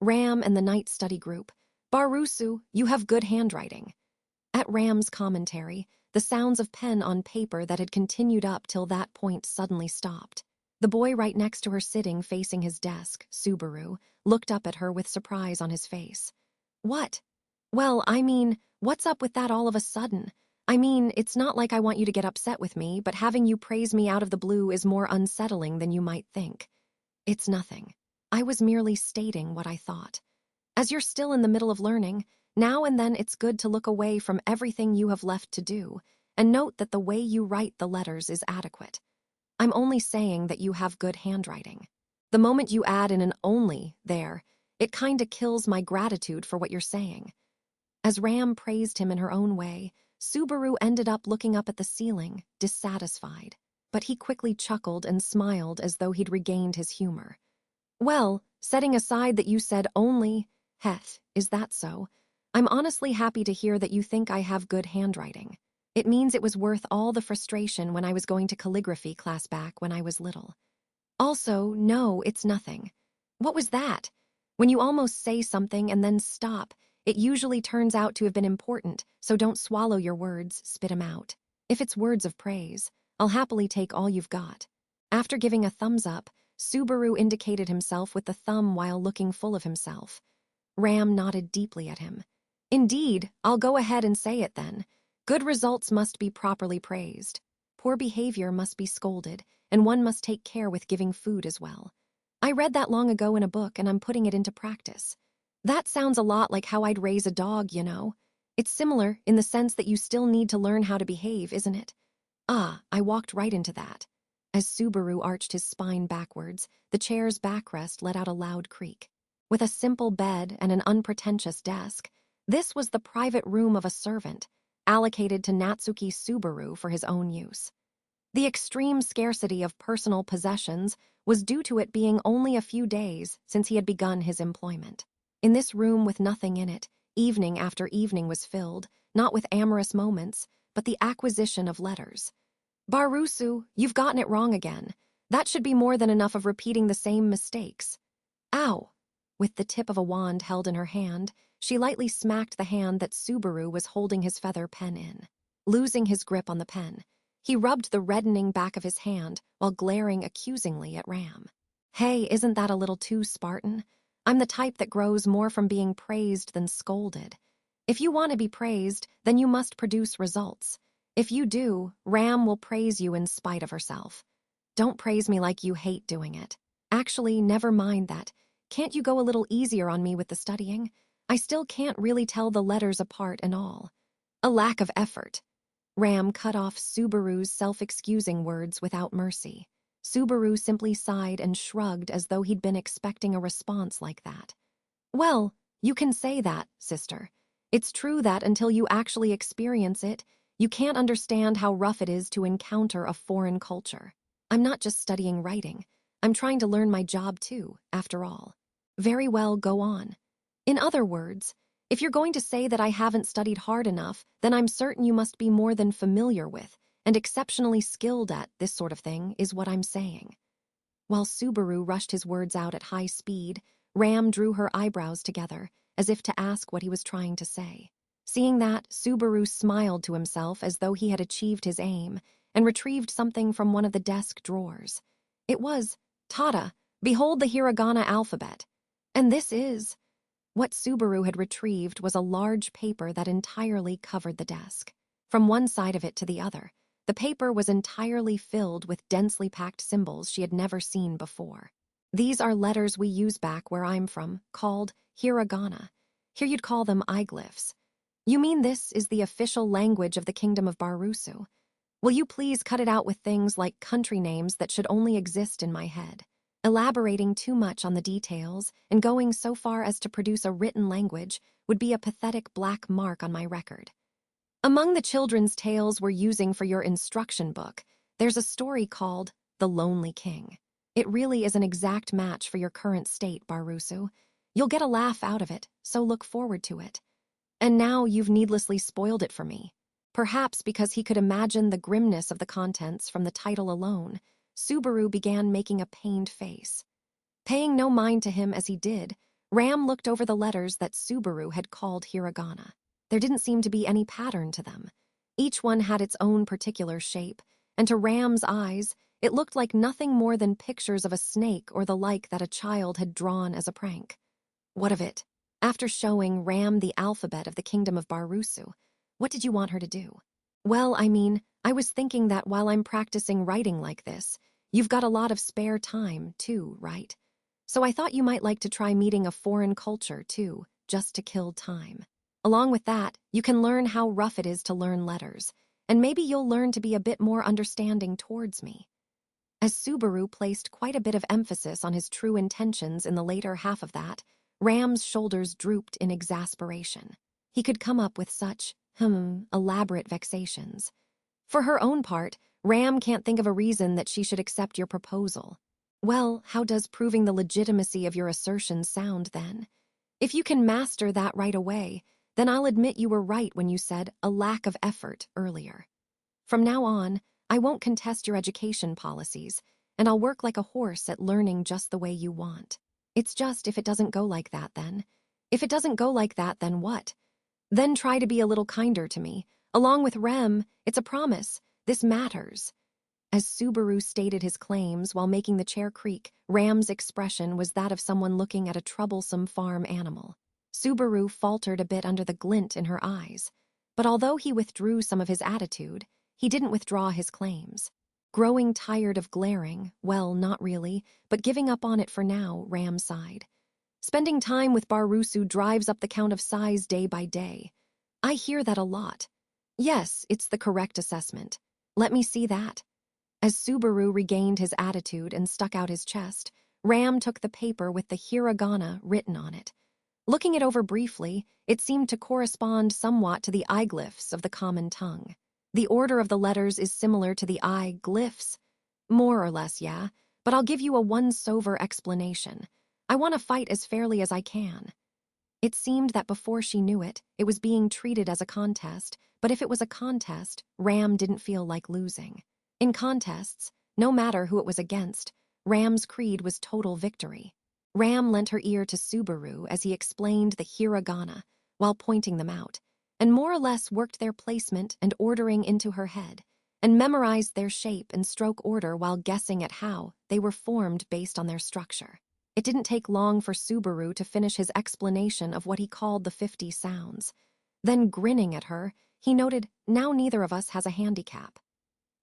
Ram and the night study group. Barusu, you have good handwriting. At Ram's commentary, the sounds of pen on paper that had continued up till that point suddenly stopped. The boy right next to her sitting facing his desk, Subaru, looked up at her with surprise on his face. What? Well, I mean, what's up with that all of a sudden? I mean, it's not like I want you to get upset with me, but having you praise me out of the blue is more unsettling than you might think. It's nothing. I was merely stating what I thought. As you're still in the middle of learning, now and then it's good to look away from everything you have left to do, and note that the way you write the letters is adequate. I'm only saying that you have good handwriting. The moment you add in an only there, it kinda kills my gratitude for what you're saying. As Ram praised him in her own way, Subaru ended up looking up at the ceiling, dissatisfied. But he quickly chuckled and smiled as though he'd regained his humor. Well, setting aside that you said only, Heth, is that so? I'm honestly happy to hear that you think I have good handwriting. It means it was worth all the frustration when I was going to calligraphy class back when I was little. Also, no, it's nothing. What was that? When you almost say something and then stop, it usually turns out to have been important, so don't swallow your words, spit 'em out. If it's words of praise, I'll happily take all you've got. After giving a thumbs up, Subaru indicated himself with the thumb while looking full of himself. Ram nodded deeply at him. Indeed, I'll go ahead and say it then. Good results must be properly praised. Poor behavior must be scolded, and one must take care with giving food as well. I read that long ago in a book and I'm putting it into practice. That sounds a lot like how I'd raise a dog, you know. It's similar in the sense that you still need to learn how to behave, isn't it? Ah, I walked right into that. As Subaru arched his spine backwards, the chair's backrest let out a loud creak. With a simple bed and an unpretentious desk, this was the private room of a servant, allocated to Natsuki Subaru for his own use. The extreme scarcity of personal possessions was due to it being only a few days since he had begun his employment. In this room with nothing in it, evening after evening was filled, not with amorous moments, but the acquisition of letters. Barusu, you've gotten it wrong again. That should be more than enough of repeating the same mistakes. Ow! With the tip of a wand held in her hand, she lightly smacked the hand that Subaru was holding his feather pen in. Losing his grip on the pen, he rubbed the reddening back of his hand while glaring accusingly at Ram. Hey, isn't that a little too Spartan? I'm the type that grows more from being praised than scolded. If you want to be praised, then you must produce results. If you do, Ram will praise you in spite of herself. Don't praise me like you hate doing it. Actually, never mind that. Can't you go a little easier on me with the studying? I still can't really tell the letters apart and all. A lack of effort. Ram cut off Subaru's self-excusing words without mercy. Subaru simply sighed and shrugged as though he'd been expecting a response like that. Well, you can say that, sister. It's true that until you actually experience it, you can't understand how rough it is to encounter a foreign culture. I'm not just studying writing. I'm trying to learn my job too, after all. Very well, go on. In other words, if you're going to say that I haven't studied hard enough, then I'm certain you must be more than familiar with and exceptionally skilled at this sort of thing, is what I'm saying. While Subaru rushed his words out at high speed, Ram drew her eyebrows together, as if to ask what he was trying to say. Seeing that, Subaru smiled to himself as though he had achieved his aim, and retrieved something from one of the desk drawers. It was, Tada, behold the hiragana alphabet. And this is... What Subaru had retrieved was a large paper that entirely covered the desk. From one side of it to the other, the paper was entirely filled with densely packed symbols she had never seen before. These are letters we use back where I'm from, called hiragana. Here you'd call them iglyphs. You mean this is the official language of the Kingdom of Barusu? Will you please cut it out with things like country names that should only exist in my head? Elaborating too much on the details and going so far as to produce a written language would be a pathetic black mark on my record. Among the children's tales we're using for your instruction book, there's a story called The Lonely King. It really is an exact match for your current state, Barusu. You'll get a laugh out of it, so look forward to it. And now you've needlessly spoiled it for me. Perhaps because he could imagine the grimness of the contents from the title alone, Subaru began making a pained face. Paying no mind to him as he did, Ram looked over the letters that Subaru had called hiragana. There didn't seem to be any pattern to them. Each one had its own particular shape, and to Ram's eyes, it looked like nothing more than pictures of a snake or the like that a child had drawn as a prank. What of it? After showing Ram the alphabet of the kingdom of Barusu, what did you want her to do? Well, I was thinking that while I'm practicing writing like this, you've got a lot of spare time, too, right? So I thought you might like to try meeting a foreign culture, too, just to kill time. Along with that, you can learn how rough it is to learn letters, and maybe you'll learn to be a bit more understanding towards me. As Subaru placed quite a bit of emphasis on his true intentions in the later half of that, Ram's shoulders drooped in exasperation. He could come up with such, elaborate vexations. For her own part, Ram can't think of a reason that she should accept your proposal. Well, how does proving the legitimacy of your assertions sound, then? If you can master that right away, then I'll admit you were right when you said a lack of effort earlier. From now on, I won't contest your education policies, and I'll work like a horse at learning just the way you want. It's just if it doesn't go like that, then. If it doesn't go like that, then what? Then try to be a little kinder to me. Along with Rem, it's a promise. This matters. As Subaru stated his claims while making the chair creak, Ram's expression was that of someone looking at a troublesome farm animal. Subaru faltered a bit under the glint in her eyes, but although he withdrew some of his attitude, he didn't withdraw his claims. Growing tired of glaring, well, not really, but giving up on it for now, Ram sighed. Spending time with Barusu drives up the count of size day by day. I hear that a lot. Yes, it's the correct assessment. Let me see that. As Subaru regained his attitude and stuck out his chest, Ram took the paper with the hiragana written on it. Looking it over briefly, it seemed to correspond somewhat to the I-glyphs of the common tongue. The order of the letters is similar to the I-glyphs. More or less, yeah, but I'll give you a once-over explanation. I want to fight as fairly as I can. It seemed that before she knew it, it was being treated as a contest, but if it was a contest, Ram didn't feel like losing. In contests, no matter who it was against, Ram's creed was total victory. Ram lent her ear to Subaru as he explained the hiragana while pointing them out, and more or less worked their placement and ordering into her head, and memorized their shape and stroke order while guessing at how they were formed based on their structure. It didn't take long for Subaru to finish his explanation of what he called the 50 sounds. Then, grinning at her, he noted, now neither of us has a handicap.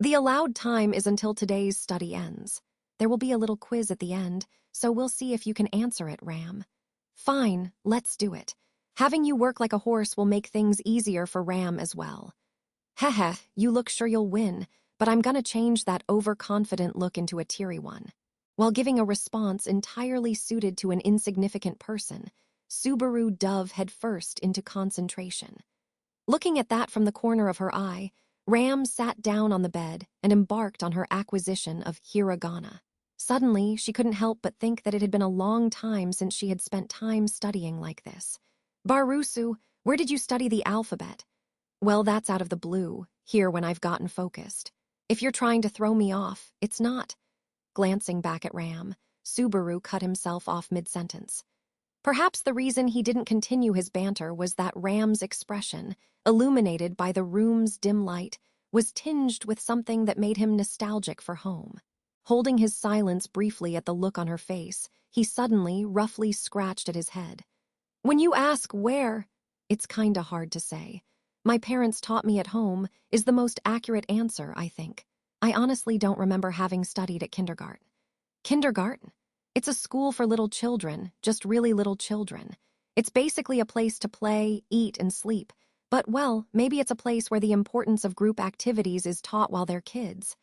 The allowed time is until today's study ends. There will be a little quiz at the end, so we'll see if you can answer it, Ram. Fine, let's do it. Having you work like a horse will make things easier for Ram as well. Heh, you look sure you'll win, but I'm gonna change that overconfident look into a teary one. While giving a response entirely suited to an insignificant person, Subaru dove headfirst into concentration. Looking at that from the corner of her eye, Ram sat down on the bed and embarked on her acquisition of hiragana. Suddenly, she couldn't help but think that it had been a long time since she had spent time studying like this. Barusu, where did you study the alphabet? Well, that's out of the blue, here when I've gotten focused. If you're trying to throw me off, it's not. Glancing back at Ram, Subaru cut himself off mid-sentence. Perhaps the reason he didn't continue his banter was that Ram's expression, illuminated by the room's dim light, was tinged with something that made him nostalgic for home. Holding his silence briefly at the look on her face, he suddenly, roughly scratched at his head. When you ask where, it's kinda hard to say. My parents taught me at home is the most accurate answer, I think. I honestly don't remember having studied at kindergarten. Kindergarten? It's a school for little children, just really little children. It's basically a place to play, eat, and sleep. But, well, maybe it's a place where the importance of group activities is taught while they're kids.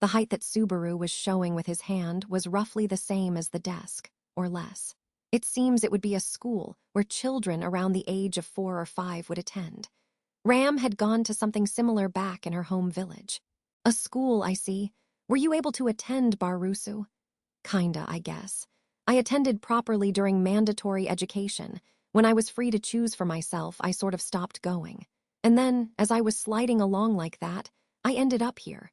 The height that Subaru was showing with his hand was roughly the same as the desk, or less. It seems it would be a school where children around the age of 4 or 5 would attend. Ram had gone to something similar back in her home village. A school, I see. Were you able to attend, Barusu? Kinda, I guess. I attended properly during mandatory education. When I was free to choose for myself, I sort of stopped going. And then, as I was sliding along like that, I ended up here.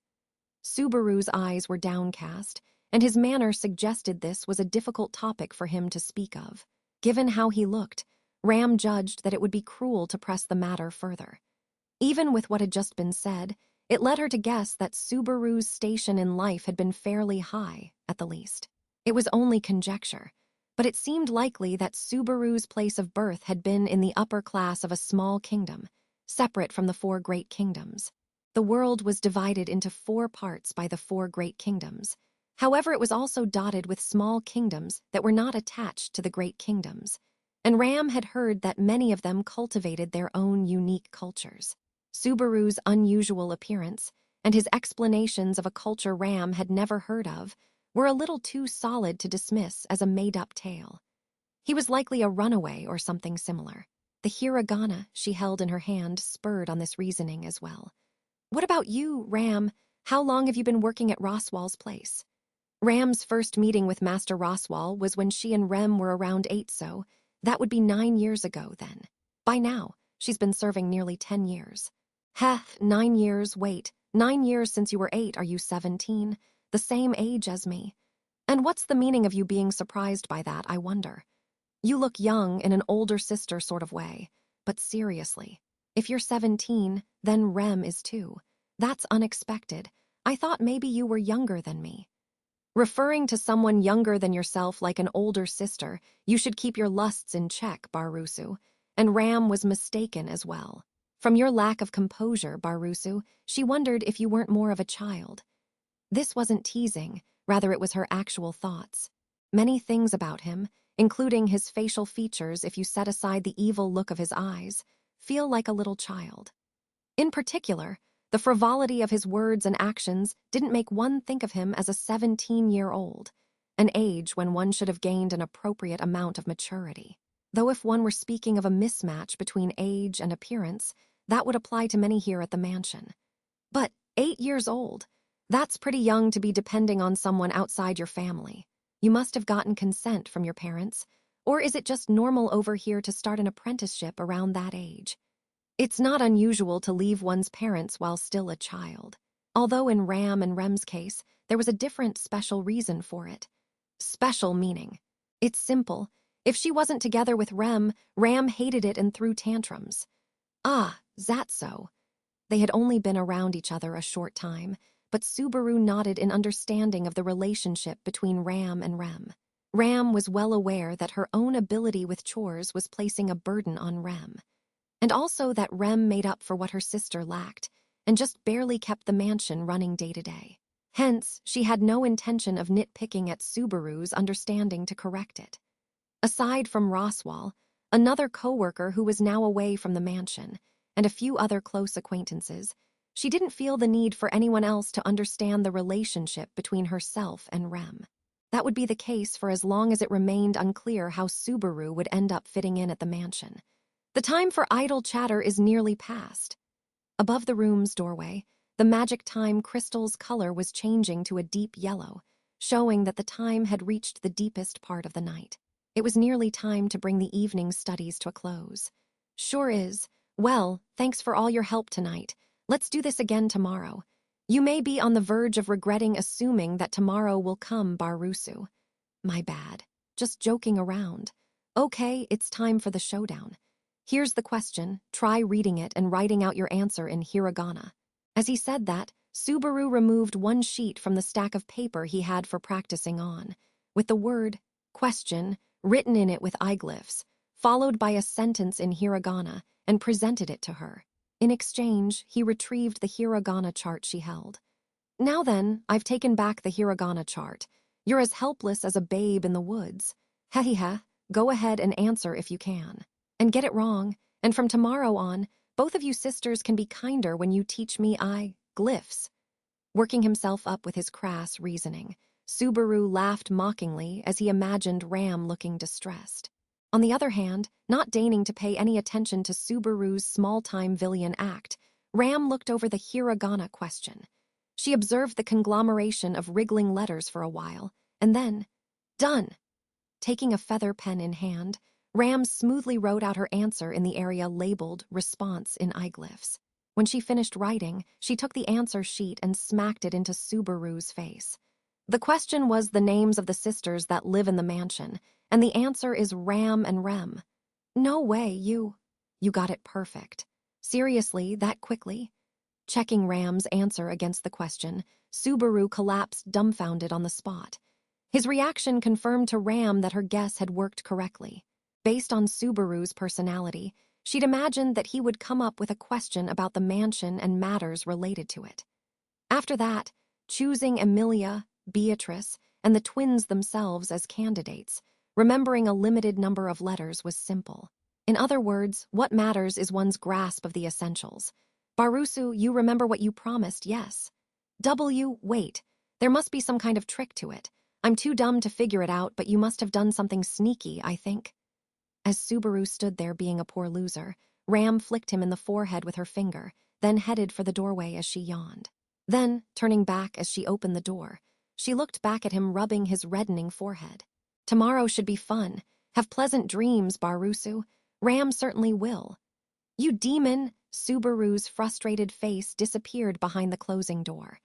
Subaru's eyes were downcast, and his manner suggested this was a difficult topic for him to speak of. Given how he looked, Ram judged that it would be cruel to press the matter further. Even with what had just been said, it led her to guess that Subaru's station in life had been fairly high, at the least. It was only conjecture, but it seemed likely that Subaru's place of birth had been in the upper class of a small kingdom, separate from the four great kingdoms. The world was divided into four parts by the four great kingdoms. However, it was also dotted with small kingdoms that were not attached to the great kingdoms, and Ram had heard that many of them cultivated their own unique cultures. Subaru's unusual appearance and his explanations of a culture Ram had never heard of were a little too solid to dismiss as a made-up tale. He was likely a runaway or something similar. The hiragana she held in her hand spurred on this reasoning as well. "What about you, Ram? How long have you been working at Roswal's place?" Ram's first meeting with Master Roswal was when she and Rem were around 8, so that would be 9 years ago then. By now, she's been serving nearly 10 years. Heh, 9 years, wait, 9 years since you were 8, are you 17? The same age as me. And what's the meaning of you being surprised by that, I wonder? You look young in an older sister sort of way, but seriously, if you're 17, then Rem is too. That's unexpected. I thought maybe you were younger than me. Referring to someone younger than yourself like an older sister, you should keep your lusts in check, Barusu. And Ram was mistaken as well. From your lack of composure, Barusu, she wondered if you weren't more of a child. This wasn't teasing, rather it was her actual thoughts. Many things about him, including his facial features if you set aside the evil look of his eyes, feel like a little child. In particular, the frivolity of his words and actions didn't make one think of him as a 17-year-old, an age when one should have gained an appropriate amount of maturity. Though if one were speaking of a mismatch between age and appearance, that would apply to many here at the mansion. But 8 years old, that's pretty young to be depending on someone outside your family. You must have gotten consent from your parents, or is it just normal over here to start an apprenticeship around that age? It's not unusual to leave one's parents while still a child, although in Ram and Rem's case, there was a different special reason for it. Special meaning. It's simple. If she wasn't together with Rem, Ram hated it and threw tantrums. Ah, that's so. They had only been around each other a short time, but Subaru nodded in understanding of the relationship between Ram and Rem. Ram was well aware that her own ability with chores was placing a burden on Rem, and also that Rem made up for what her sister lacked, and just barely kept the mansion running day to day. Hence, she had no intention of nitpicking at Subaru's understanding to correct it. Aside from Roswal, another coworker who was now away from the mansion, and a few other close acquaintances, she didn't feel the need for anyone else to understand the relationship between herself and Rem. That would be the case for as long as it remained unclear how Subaru would end up fitting in at the mansion. The time for idle chatter is nearly past. Above the room's doorway, the magic time crystal's color was changing to a deep yellow, showing that the time had reached the deepest part of the night. It was nearly time to bring the evening studies to a close. Sure is. Well, thanks for all your help tonight. Let's do this again tomorrow. You may be on the verge of regretting assuming that tomorrow will come, Barusu. My bad. Just joking around. Okay, it's time for the showdown. Here's the question. Try reading it and writing out your answer in hiragana. As he said that, Subaru removed one sheet from the stack of paper he had for practicing on, with the word question written in it with eyeglyphs, followed by a sentence in hiragana, and presented it to her. In exchange, he retrieved the hiragana chart she held. Now then, I've taken back the hiragana chart. You're as helpless as a babe in the woods. Hehehe, go ahead and answer if you can. And get it wrong, and from tomorrow on, both of you sisters can be kinder when you teach me glyphs. Working himself up with his crass reasoning, Subaru laughed mockingly as he imagined Ram looking distressed. On the other hand, not deigning to pay any attention to Subaru's small-time villain act, Ram looked over the hiragana question. She observed the conglomeration of wriggling letters for a while, and then, done! Taking a feather pen in hand, Ram smoothly wrote out her answer in the area labeled Response in eyeglyphs. When she finished writing, she took the answer sheet and smacked it into Subaru's face. The question was the names of the sisters that live in the mansion, and the answer is Ram and Rem. No way, You got it perfect. Seriously, that quickly? Checking Ram's answer against the question, Subaru collapsed dumbfounded on the spot. His reaction confirmed to Ram that her guess had worked correctly. Based on Subaru's personality, she'd imagined that he would come up with a question about the mansion and matters related to it. After that, choosing Emilia, Beatrice, and the twins themselves as candidates, remembering a limited number of letters was simple. In other words, what matters is one's grasp of the essentials. Barusu, you remember what you promised, yes. Wait, there must be some kind of trick to it. I'm too dumb to figure it out, but you must have done something sneaky, I think. As Subaru stood there being a poor loser, Ram flicked him in the forehead with her finger, then headed for the doorway as she yawned. Then, turning back as she opened the door, she looked back at him rubbing his reddening forehead. Tomorrow should be fun. Have pleasant dreams, Barusu. Ram certainly will. You demon! Subaru's frustrated face disappeared behind the closing door.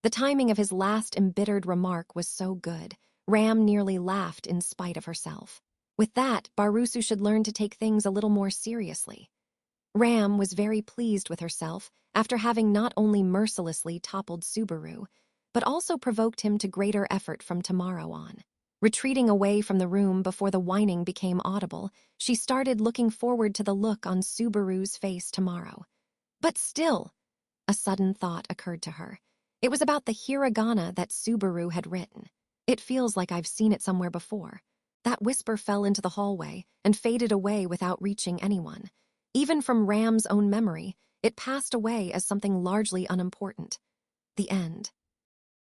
The timing of his last embittered remark was so good, Ram nearly laughed in spite of herself. With that, Barusu should learn to take things a little more seriously. Ram was very pleased with herself after having not only mercilessly toppled Subaru, but also provoked him to greater effort from tomorrow on. Retreating away from the room before the whining became audible, she started looking forward to the look on Subaru's face tomorrow. But still, a sudden thought occurred to her. It was about the hiragana that Subaru had written. It feels like I've seen it somewhere before. That whisper fell into the hallway and faded away without reaching anyone. Even from Ram's own memory, it passed away as something largely unimportant. The end.